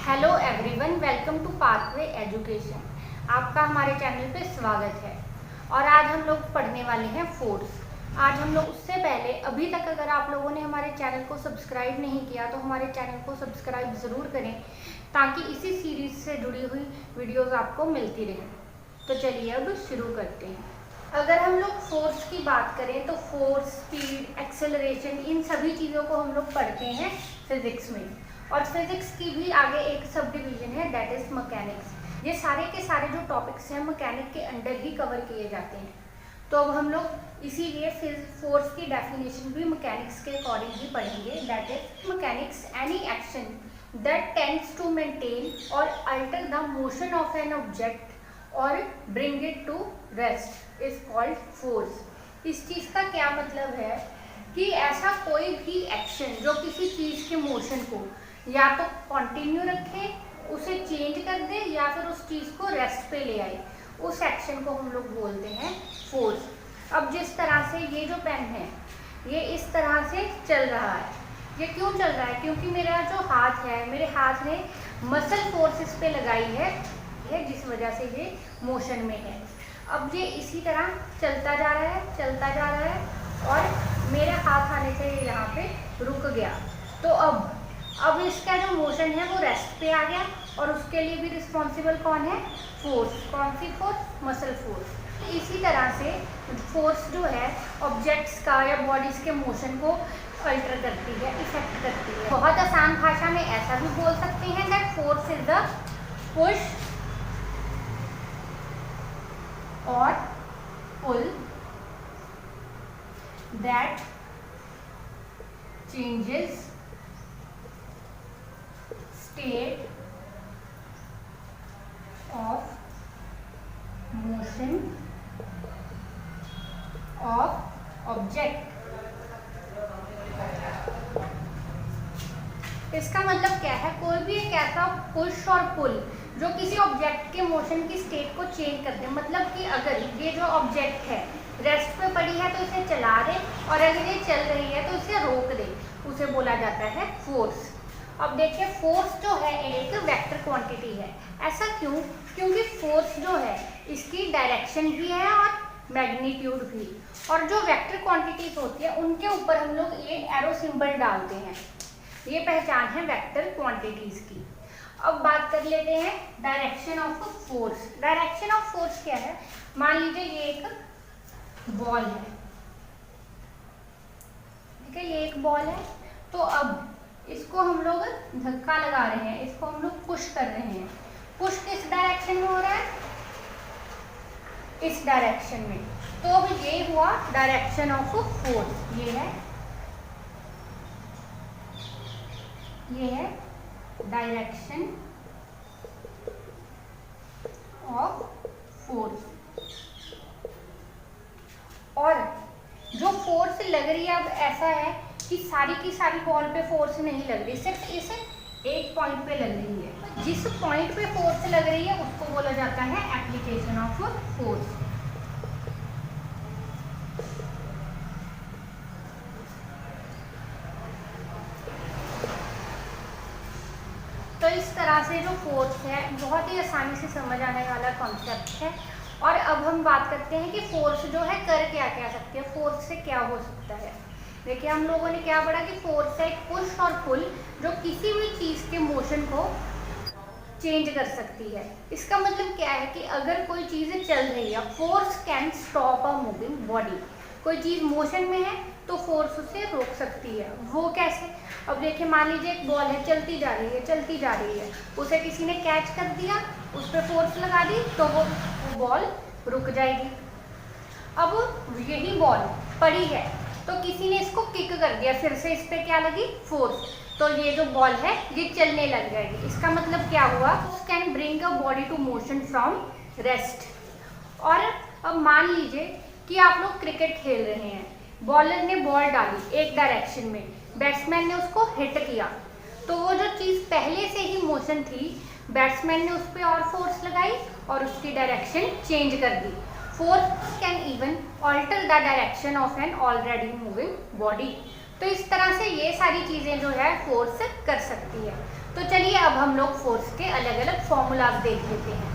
Hello everyone, welcome to Pathway Education. आपका हमारे channel पे स्वागत है। और आज हम लोग पढ़ने वाले हैं फोर्स। आज हम लोग उससे पहले अभी तक अगर आप लोगों ने हमारे चैनल को सब्सक्राइब नहीं किया तो हमारे चैनल को सब्सक्राइब ज़रूर करें ताकि इसी सीरीज़ से जुड़ी हुई वीडियोज़ आपको मिलती रहे। तो चलिए अब शुरू करते हैं। अगर हम लोग फोर्स की बात करें तो फोर्स, स्पीड, एक्सेलरेशन, इन सभी चीज़ों को हम लोग पढ़ते हैं फिजिक्स में। और फिजिक्स की भी आगे एक सब डिवीजन है, दैट इज मैकेनिक्स। ये सारे के सारे जो टॉपिक्स हैं मैकेनिक के अंडर ही कवर किए जाते हैं। तो अब हम लोग इसीलिए फोर्स की डेफिनेशन भी मैकेनिक्स के अकॉर्डिंग ही पढ़ेंगे। That is mechanics any action that tends to maintain और alter the motion of an object और bring it to rest is called force. इस चीज़ का क्या मतलब है कि ऐसा कोई भी एक्शन जो किसी चीज़ के मोशन को या तो कंटिन्यू रखे, उसे चेंज कर दे या फिर उस चीज़ को रेस्ट पे ले आए, उस एक्शन को हम लोग बोलते हैं फोर्स। अब जिस तरह से ये जो पेन है ये इस तरह से चल रहा है, ये क्यों चल रहा है? क्योंकि मेरा जो हाथ है, मेरे हाथ ने मसल फोर्स इस पे लगाई है जिस वजह से ये मोशन में है। अब ये इसी तरह चलता जा रहा है, चलता जा रहा है और मेरे हाथ आने से ये यहाँ पे रुक गया। तो अब इसका जो मोशन है वो रेस्ट पे आ गया और उसके लिए भी रिस्पॉन्सिबल कौन है? फोर्स। कौन सी फोर्स? Muscle force. इसी तरह से फोर्स जो है ऑब्जेक्ट्स का या बॉडीज के मोशन को अल्टर करती है, इफेक्ट करती है। बहुत आसान भाषा में ऐसा भी बोल सकते हैं that force is the push और pull that changes state of motion of object। इसका मतलब क्या है? कोई भी एक ऐसा पुश और पुल जो किसी ऑब्जेक्ट के मोशन की स्टेट को चेंज कर दे। मतलब कि अगर ये जो ऑब्जेक्ट है रेस्ट पे पड़ी है तो इसे चला दे, और अगर ये चल रही है तो इसे रोक दे, उसे बोला जाता है फोर्स। अब देखिए, फोर्स जो है एक वेक्टर क्वांटिटी है। ऐसा क्यों? क्योंकि फोर्स जो है इसकी डायरेक्शन भी है और मैग्नीट्यूड भी। और जो वेक्टर क्वांटिटीज होती है उनके ऊपर हम लोग ये एरो सिंबल डालते हैं। ये पहचान है वेक्टर क्वांटिटीज की। अब बात कर लेते हैं direction of force. Direction of force क्या है? मान लीजिए ये एक बॉल है, ठीक है, ये एक बॉल है। तो अब इसको हम लोग धक्का लगा रहे हैं, इसको हम लोग पुश कर रहे हैं। पुश किस डायरेक्शन में हो रहा है? इस डायरेक्शन में। तो अब ये हुआ डायरेक्शन ऑफ फोर्स। ये है डायरेक्शन ऑफ फोर्स। और जो फोर्स लग रही है अब ऐसा है कि सारी की सारी बॉल पे फोर्स नहीं लग रही, सिर्फ इस एक पॉइंट पे लग रही है। जिस पॉइंट पे फोर्स लग रही है उसको बोला जाता है एप्लीकेशन ऑफ फोर्स। तो इस तरह से जो फोर्स है बहुत ही आसानी से समझ आने वाला कॉन्सेप्ट है। और अब हम बात करते हैं कि फोर्स जो है कर क्या क्या सकती है, फोर्स से क्या हो सकता है। देखिए, हम लोगों ने क्या पढ़ा कि फोर्स है एक पुश और पुल जो किसी भी चीज़ के मोशन को चेंज कर सकती है। इसका मतलब क्या है कि अगर कोई चीज़ चल रही है, force can stop a moving body. कोई चीज़ मोशन में है तो फोर्स उसे रोक सकती है। वो कैसे? अब देखिए, मान लीजिए एक बॉल है, चलती जा रही है, चलती जा रही है, उसे किसी ने कैच कर दिया, उस पर फोर्स लगा दी तो वो बॉल रुक जाएगी। अब यही बॉल पड़ी है तो किसी ने इसको किक कर दिया, फिर से इस पे क्या लगी? फोर्स। तो ये जो बॉल है ये चलने लग जाएगी। इसका मतलब क्या हुआ? Can bring a body to motion from rest. और अब मान लीजिए कि आप लोग क्रिकेट खेल रहे हैं, बॉलर ने बॉल डाली एक डायरेक्शन में, बैट्समैन ने उसको हिट किया, तो वो जो चीज़ पहले से ही मोशन थी, बैट्समैन ने उस पर और फोर्स लगाई और उसकी डायरेक्शन चेंज कर दी। Force can even alter the direction of an already moving body. तो इस तरह से ये सारी चीज़ें जो है फोर्स कर सकती है। तो चलिए अब अब हम लोग फोर्स के अलग अलग फॉर्मूलाज देख लेते हैं।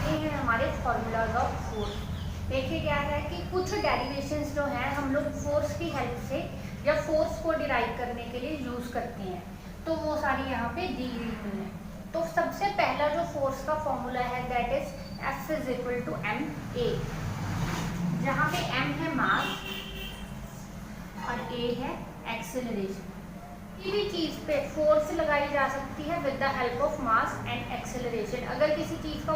ये हैं हमारे फॉर्मूलाज ऑफ फोर्स। देखिए क्या है कि कुछ डेरिवेशंस जो हैं हम लोग फोर्स की हेल्प से या फोर्स को डिराइव करने के लिए यूज करते हैं, तो वो सारी यहाँ पे दी गई हुई है। तो सबसे पहला जो फोर्स का फॉर्मूला है that is F is equal to ma, जहाँ पे m है मास और a है एक्सेलरेशन। किसी भी चीज पे फोर्स लगाई जा सकती है with the help of mass and acceleration. अगर किसी चीज का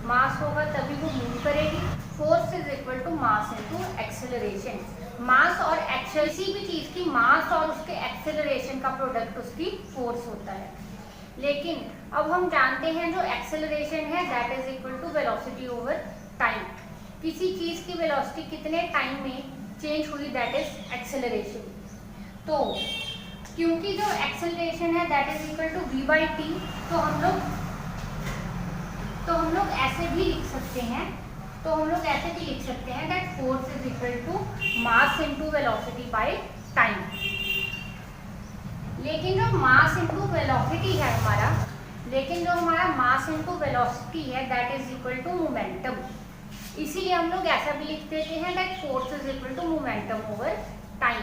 मास होगा तभी वो मूव करेगी। Force is equal to mass into acceleration. Mass और किसी भी चीज की मास और उसके एक्सेलरेशन का प्रोडक्ट उसकी फोर्स होता है। लेकिन अब हम जानते हैं जो एक्सेलरेशन है that is equal to velocity over time. किसी चीज की वेलोसिटी कितने टाइम में चेंज हुई दैट इज एक्सेलरेशन। तो क्योंकि जो एक्सेलरेशन है that is equal to v by t, तो हम लोग ऐसे भी लिख सकते हैं that force is equal to mass into velocity by time. लेकिन जो मास इनटू वेलोसिटी है हमारा मास इनटू वेलोसिटी है that is equal to momentum. इसीलिए हम लोग ऐसा भी लिख देते हैं that force is equal to momentum over time.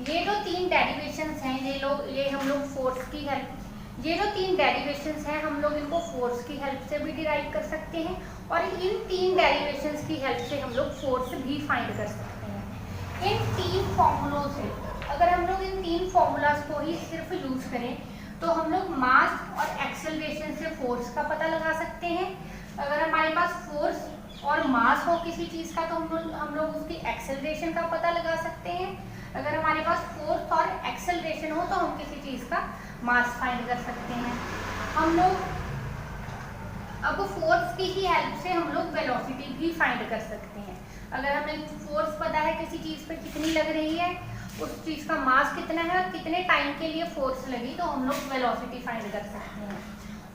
ये जो तीन डेरिवेशंस हैं ये हम लोग फोर्स की हेल्प, ये जो तीन डेरिवेशंस हैं हम लोग इनको फोर्स की हेल्प से भी डिराइव कर सकते हैं और इन तीन डेरिवेशंस की हेल्प से हम लोग फोर्स भी फाइंड कर सकते हैं। इन तीन फॉर्मूलों से अगर हम लोग इन तीन फॉर्मूलाज को ही सिर्फ यूज करें तो हम लोग मास और एक्सेलरेशन से फोर्स का पता लगा सकते हैं। अगर हमारे पास फोर्स और मास हो किसी चीज़ का तो हम लोग उसकी एक्सेलरेशन का पता लगा सकते हैं। अगर हमारे पास फोर्स और एक्सेलरेशन हो तो हम किसी चीज़ का मास फाइंड कर सकते हैं। हम लोग अब फोर्स की ही हेल्प से हम लोग वेलोसिटी भी फाइंड कर सकते हैं। अगर हमें फोर्स पता है किसी चीज़ पे कितनी लग रही है, उस चीज़ का मास कितना है और कितने टाइम के लिए फोर्स लगी, तो हम लोग वेलोसिटी फाइंड कर सकते हैं।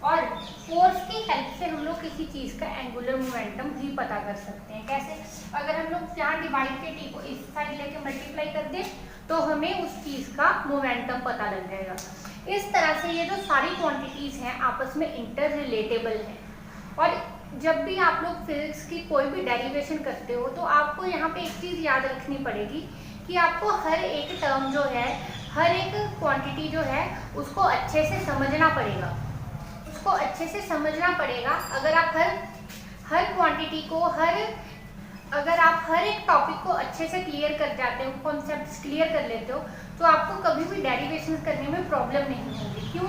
और फोर्स की हेल्प से हम लोग किसी चीज़ का एंगुलर मोमेंटम भी पता कर सकते हैं। कैसे? अगर हम लोग यहाँ डिवाइड के टी को इस साइड लेके मल्टीप्लाई कर दें तो हमें उस चीज़ का मोमेंटम पता लग जाएगा। इस तरह से ये जो सारी क्वांटिटीज़ हैं आपस में इंटर रिलेटेबल हैं। और जब भी आप लोग फिजिक्स की कोई भी डेरिवेशन करते हो तो आपको यहाँ पे एक चीज़ याद रखनी पड़ेगी कि आपको हर एक टर्म जो है, हर एक क्वांटिटी जो है उसको अच्छे से समझना पड़ेगा। अगर आप हर क्वांटिटी को अगर आप हर एक टॉपिक को अच्छे से क्लियर कर जाते हो, कॉन्सेप्ट्स क्लियर कर लेते हो, तो आपको कभी भी डेरिवेशन करने में प्रॉब्लम नहीं होगी। क्यों?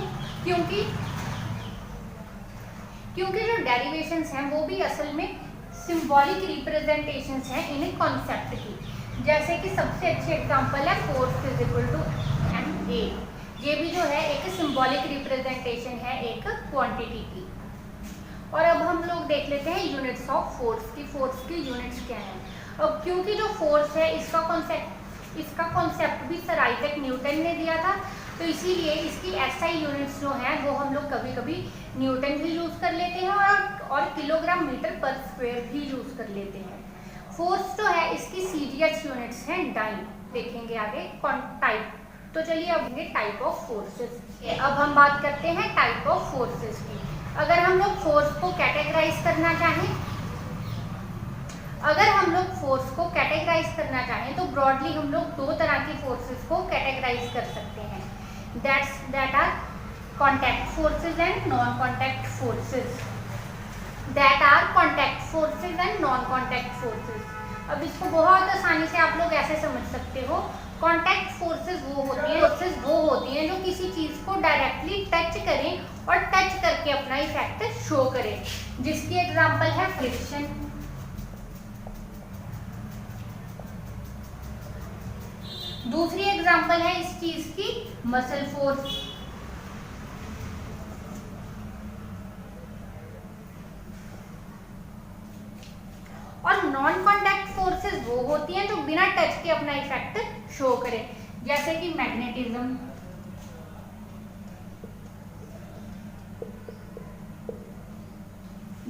क्योंकि जो डेरिवेशंस हैं वो भी असल में सिंबॉलिक रिप्रेजेंटेशंस हैं इन कॉन्सेप्ट की। जैसे कि सबसे अच्छी एग्जांपल है force is equal to ma। ये भी जो है एक सिंबॉलिक रिप्रेजेंटेशन है एक क्वांटिटी की। और अब हम लोग देख लेते हैं यूनिट्स ऑफ फोर्स की यूनिट्स क्या हैं। अब क्योंकि जो फोर्स है इसका कॉन्सेप्ट भी सर आइजैक न्यूटन ने दिया था, तो इसीलिए इसकी SI यूनिट्स जो हैं वो हम लोग कभी कभी न्यूटन भी यूज़ कर लेते हैं और किलोग्राम मीटर पर स्क्वायर भी यूज़ कर लेते हैं। फोर्स जो है इसकी सीरियस यूनिट्स हैं डाइन। देखेंगे आगे टाइप। तो चलिए अब टाइप ऑफ फोर्सेस। अब हम बात करते हैं टाइप ऑफ फोर्सेस की। अगर हम लोग फोर्स को कैटेगराइज करना चाहें तो ब्रॉडली हम लोग दो तरह की फोर्सेस को कैटेगराइज कर सकते हैं। That are contact forces and non contact forces. अब इसको बहुत आसानी से आप लोग ऐसे समझ सकते हो। कॉन्टैक्ट फोर्सेस वो होती हैं जो किसी चीज़ को डायरेक्टली टच करें और टच करके अपना इफेक्ट शो करें, जिसकी एग्जांपल है फ्रिक्शन। दूसरी एग्जांपल है इस चीज़ की मसल फोर्स। और नॉन कॉन्टैक्ट फोर्सेस वो होती हैं जो बिना टच के अपना इफेक्ट शो करें, जैसे कि मैग्नेटिज्म,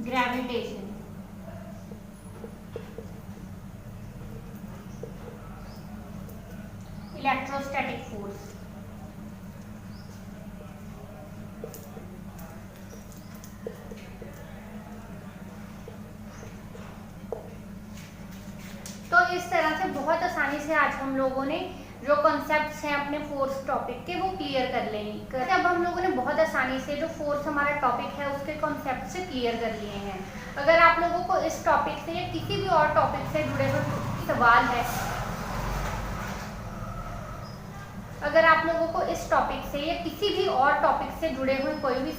ग्रेविटेशन, इलेक्ट्रोस्टैटिक फोर्स। आसानी से आज हम लोगों ने जो कॉन्सेप्ट्स हैं अपने फोर्स टॉपिक के वो क्लियर कर लेंगे। अब हम लोगों ने बहुत आसानी से जो फोर्स हमारा टॉपिक है उसके कॉन्सेप्ट से क्लियर कर लिए हैं। अगर आप लोगों को इस टॉपिक से या किसी भी और टॉपिक से जुड़े हुए सवाल है, अगर आप लोगों को इस टॉपिक से या किसी भी और टॉपिक से जुड़े हुए कोई भी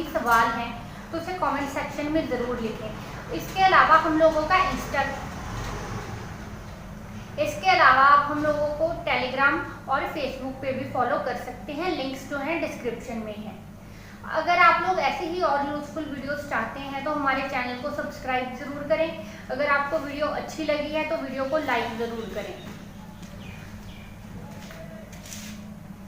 सवाल है तो उसे कमेंट सेक्शन में ज़रूर लिखें। इसके अलावा आप हम लोगों को टेलीग्राम और फेसबुक पे भी फॉलो कर सकते हैं, लिंक्स जो हैं डिस्क्रिप्शन में हैं। अगर आप लोग ऐसे ही और यूजफुल वीडियोस चाहते हैं तो हमारे चैनल को सब्सक्राइब ज़रूर करें। अगर आपको वीडियो अच्छी लगी है तो वीडियो को लाइक ज़रूर करें।